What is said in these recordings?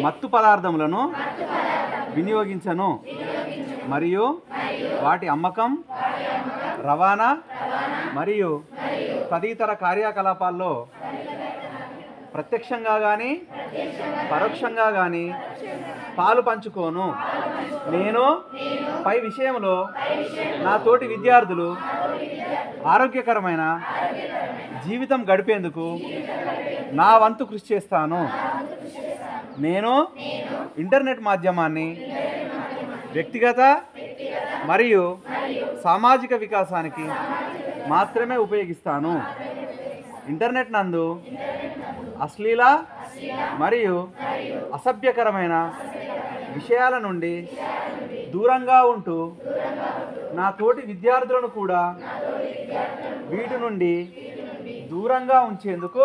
మత్తు పదార్థములను వినియోగించను మరియు వాటి అమ్మకం, రవాణా మరియు తదితర కార్యకలాపాల్లో ప్రత్యక్షంగా కానీ పరోక్షంగా కానీ పాలు పంచుకోను. నేను పై విషయంలో నా తోటి విద్యార్థులు ఆరోగ్యకరమైన జీవితం గడిపేందుకు నా వంతు కృషి చేస్తాను. నేను ఇంటర్నెట్ మాధ్యమాన్ని వ్యక్తిగత మరియు సామాజిక వికాసానికి మాత్రమే ఉపయోగిస్తాను. ఇంటర్నెట్ నందు అశ్లీల మరియు అసభ్యకరమైన విషయాల నుండి దూరంగా ఉంటూ నా తోటి విద్యార్థులను కూడా వీటి నుండి దూరంగా ఉంచేందుకు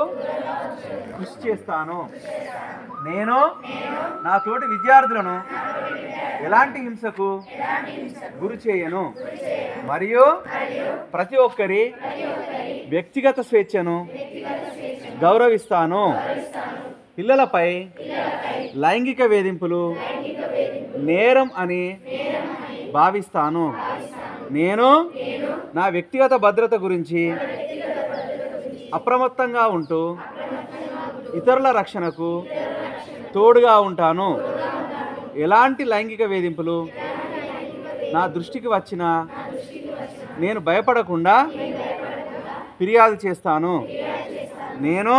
కృషి చేస్తాను. నేను నా తోటి విద్యార్థులను ఎలాంటి హింసకు గురి చేయను మరియు ప్రతి ఒక్కరి వ్యక్తిగత స్వేచ్ఛను గౌరవిస్తాను. పిల్లలపై లైంగిక వేధింపులు నేరం అని భావిస్తాను. నేను నా వ్యక్తిగత భద్రత గురించి అప్రమత్తంగా ఉంటూ ఇతరుల రక్షణకు తోడుగా ఉంటాను. ఎలాంటి లైంగిక వేధింపులు నా దృష్టికి వచ్చినా నేను భయపడకుండా ఫిర్యాదు చేస్తాను. నేను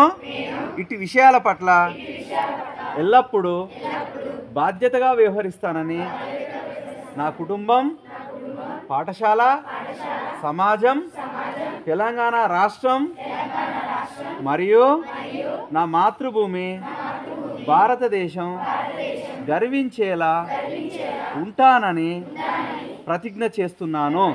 ఇటు విషయాల పట్ల ఎల్లప్పుడూ బాధ్యతగా వ్యవహరిస్తానని నా కుటుంబం, పాఠశాల, సమాజం, తెలంగాణ రాష్ట్రం మరియు నా మాతృభూమి భారతదేశం గర్వించేలా ఉంటానని ప్రతిజ్ఞ చేస్తున్నాను.